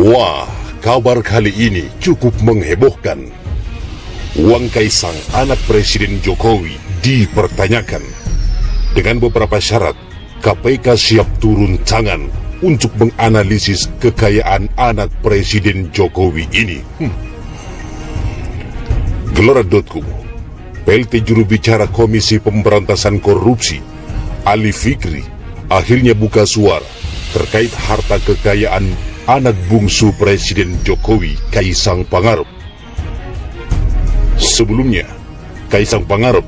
Wah, kabar kali ini cukup menghebohkan. Wang Kaisang, anak Presiden Jokowi, dipertanyakan. Dengan beberapa syarat, KPK siap turun tangan untuk menganalisis kekayaan anak Presiden Jokowi ini. Gelora.com, PLT juru bicara Komisi Pemberantasan Korupsi, Ali Fikri, akhirnya buka suara terkait harta kekayaan anak bungsu Presiden Jokowi, Kaisang Pangarep. Sebelumnya, Kaisang Pangarep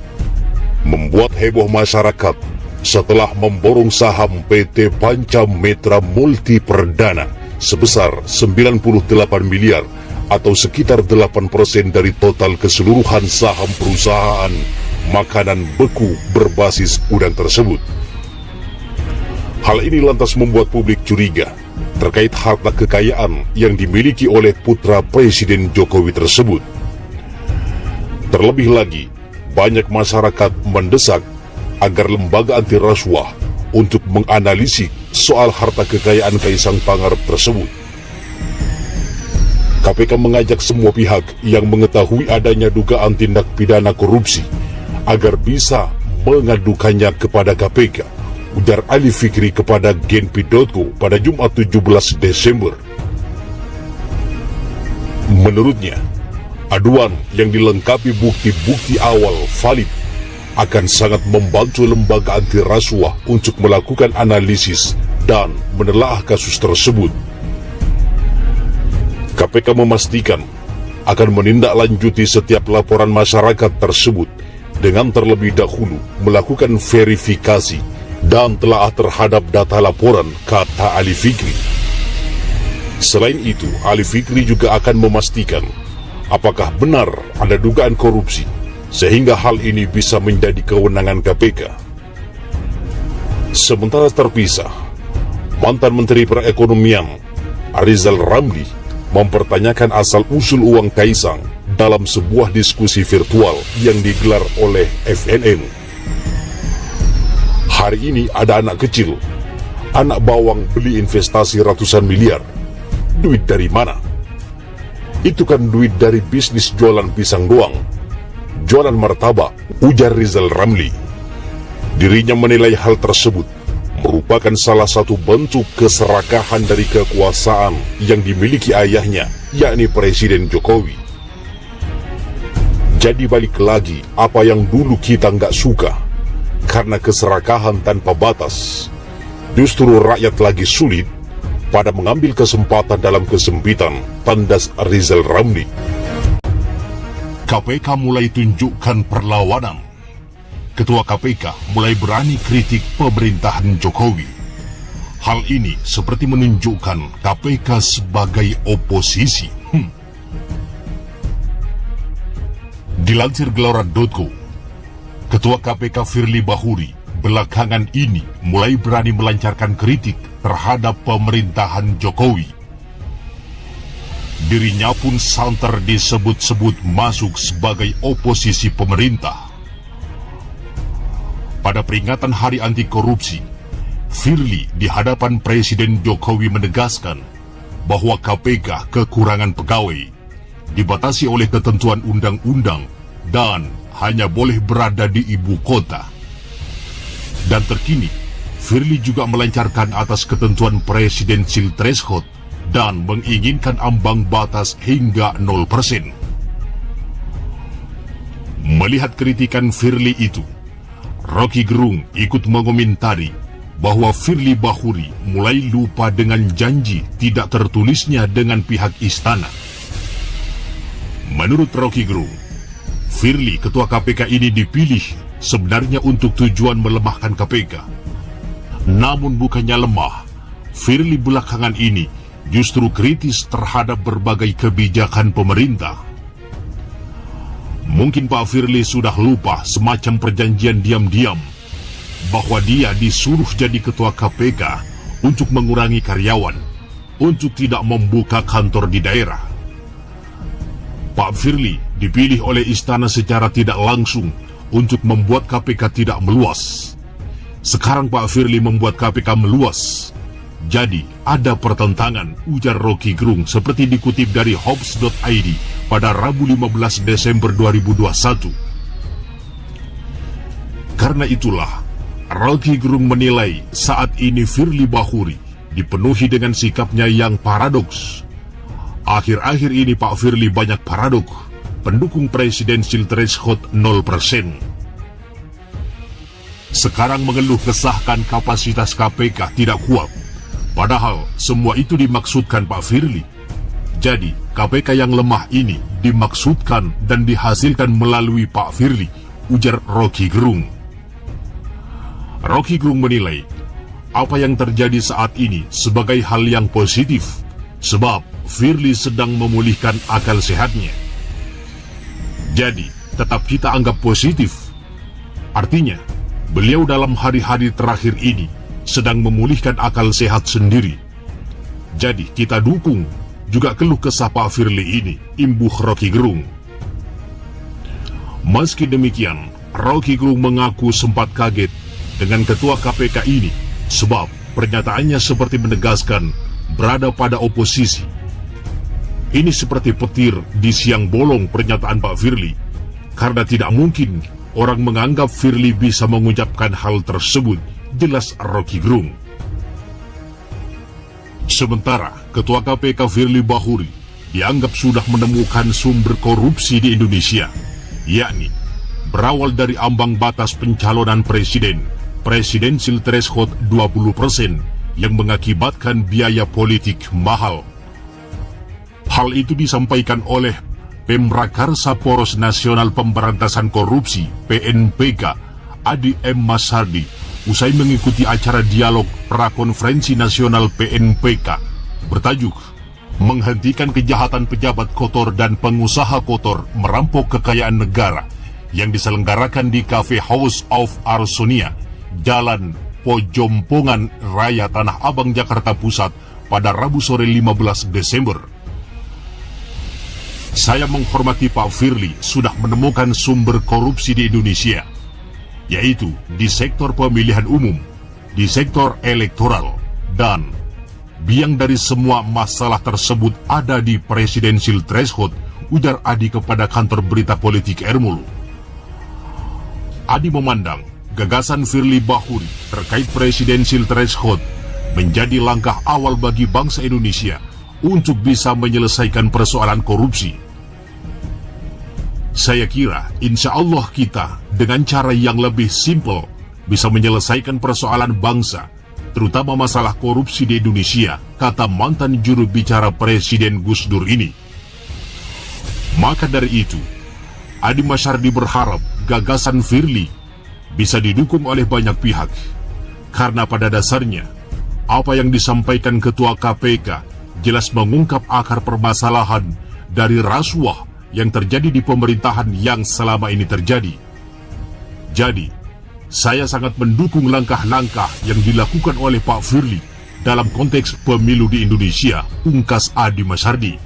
membuat heboh masyarakat setelah memborong saham PT Pancametra Multi Perdana sebesar 98 miliar atau sekitar 8% dari total keseluruhan saham perusahaan makanan beku berbasis udang tersebut. Hal ini lantas membuat publik curiga terkait harta kekayaan yang dimiliki oleh putra Presiden Jokowi tersebut. Terlebih lagi, banyak masyarakat mendesak agar lembaga anti rasuah untuk menganalisis soal harta kekayaan Kaisang Pangarep tersebut. KPK mengajak semua pihak yang mengetahui adanya dugaan tindak pidana korupsi agar bisa mengadukannya kepada KPK, ujar Ali Fikri kepada Genpi.co pada Jumat 17 Desember. Menurutnya, aduan yang dilengkapi bukti-bukti awal valid akan sangat membantu lembaga anti rasuah untuk melakukan analisis dan menelaah kasus tersebut. KPK memastikan akan menindaklanjuti setiap laporan masyarakat tersebut dengan terlebih dahulu melakukan verifikasi dan telaah terhadap data laporan, kata Ali Fikri. Selain itu, Ali Fikri juga akan memastikan apakah benar ada dugaan korupsi, sehingga hal ini bisa menjadi kewenangan KPK. Sementara terpisah, mantan Menteri Perekonomian Rizal Ramli mempertanyakan asal-usul uang Kaisang dalam sebuah diskusi virtual yang digelar oleh FNN. Hari ini ada anak kecil, anak bawang beli investasi ratusan miliar. Duit dari mana? Itu kan duit dari bisnis jualan pisang doang, jualan martabak, ujar Rizal Ramli. Dirinya menilai hal tersebut merupakan salah satu bentuk keserakahan dari kekuasaan yang dimiliki ayahnya, yakni Presiden Jokowi. Jadi balik lagi apa yang dulu kita nggak suka, karena keserakahan tanpa batas. Justru rakyat lagi sulit pada mengambil kesempatan dalam kesempitan, tandas Rizal Ramli. KPK mulai tunjukkan perlawanan. Ketua KPK mulai berani kritik pemerintahan Jokowi. Hal ini seperti menunjukkan KPK sebagai oposisi. Dilansir Gelora.co, Ketua KPK Firly Bahuri belakangan ini mulai berani melancarkan kritik terhadap pemerintahan Jokowi. Dirinya pun santer disebut-sebut masuk sebagai oposisi pemerintah. Pada peringatan Hari Anti Korupsi, Firly di hadapan Presiden Jokowi menegaskan bahwa KPK kekurangan pegawai, dibatasi oleh ketentuan undang-undang, dan hanya boleh berada di ibu kota. Dan terkini, Firly juga melancarkan atas ketentuan presidensial threshold dan menginginkan ambang batas hingga 0%. Melihat kritikan Firly itu, Rocky Gerung ikut mengomentari bahwa Firly Bahuri mulai lupa dengan janji tidak tertulisnya dengan pihak istana. Menurut Rocky Gerung, Firly, ketua KPK ini dipilih sebenarnya untuk tujuan melemahkan KPK. Namun bukannya lemah, Firly belakangan ini justru kritis terhadap berbagai kebijakan pemerintah. Mungkin Pak Firly sudah lupa semacam perjanjian diam-diam bahwa dia disuruh jadi ketua KPK untuk mengurangi karyawan, untuk tidak membuka kantor di daerah. Pak Firly dipilih oleh istana secara tidak langsung untuk membuat KPK tidak meluas. Sekarang Pak Firly membuat KPK meluas Jadi, ada pertentangan, ujar Rocky Gerung seperti dikutip dari Hobbs.id pada Rabu 15 Desember 2021. Karena itulah, Rocky Gerung menilai saat ini Firly Bahuri dipenuhi dengan sikapnya yang paradoks. Akhir-akhir ini Pak Firly banyak paradoks, pendukung presidensial threshold 0%. Sekarang mengeluh kesahkan kapasitas KPK tidak kuat. Padahal semua itu dimaksudkan Pak Firly. Jadi KPK yang lemah ini dimaksudkan dan dihasilkan melalui Pak Firly, ujar Rocky Gerung. Rocky Gerung menilai apa yang terjadi saat ini sebagai hal yang positif, sebab Firly sedang memulihkan akal sehatnya. Jadi tetap kita anggap positif. Artinya beliau dalam hari-hari terakhir ini sedang memulihkan akal sehat sendiri. Jadi kita dukung juga keluh kesah Pak Firly ini, imbuh Rocky Gerung. Meski demikian, Rocky Gerung mengaku sempat kaget dengan ketua KPK ini, sebab pernyataannya seperti menegaskan berada pada oposisi. Ini seperti petir di siang bolong pernyataan Pak Firly, karena tidak mungkin orang menganggap Firly bisa mengucapkan hal tersebut, jelas Rocky Gerung. Sementara Ketua KPK Firly Bahuri dianggap sudah menemukan sumber korupsi di Indonesia, yakni berawal dari ambang batas pencalonan presiden, presidensial threshold 20%, yang mengakibatkan biaya politik mahal. Hal itu disampaikan oleh Pemrakarsa Poros Nasional Pemberantasan Korupsi (PNPK) Adi M. Masardi usai mengikuti acara dialog prakonferensi nasional PNPK bertajuk "Menghentikan Kejahatan Pejabat Kotor dan Pengusaha Kotor Merampok Kekayaan Negara" yang diselenggarakan di Cafe House of Arsonia, Jalan Pojompongan Raya Tanah Abang, Jakarta Pusat pada Rabu sore 15 Desember. Saya menghormati Pak Firly sudah menemukan sumber korupsi di Indonesia, yaitu di sektor pemilihan umum, di sektor elektoral, dan biang dari semua masalah tersebut ada di presidensial threshold, ujar Adi kepada kantor berita politik Ermulu. Adi memandang gagasan Firly Bahuri terkait presidensial threshold menjadi langkah awal bagi bangsa Indonesia untuk bisa menyelesaikan persoalan korupsi. Saya kira insya Allah kita dengan cara yang lebih simpel bisa menyelesaikan persoalan bangsa, terutama masalah korupsi di Indonesia, kata mantan juru bicara Presiden Gus Dur ini. Maka dari itu, Adi Masardi berharap gagasan Firly bisa didukung oleh banyak pihak, karena pada dasarnya apa yang disampaikan Ketua KPK jelas mengungkap akar permasalahan dari rasuah yang terjadi di pemerintahan yang selama ini terjadi. Jadi, saya sangat mendukung langkah-langkah yang dilakukan oleh Pak Firly dalam konteks pemilu di Indonesia, ungkas Adi Masardi.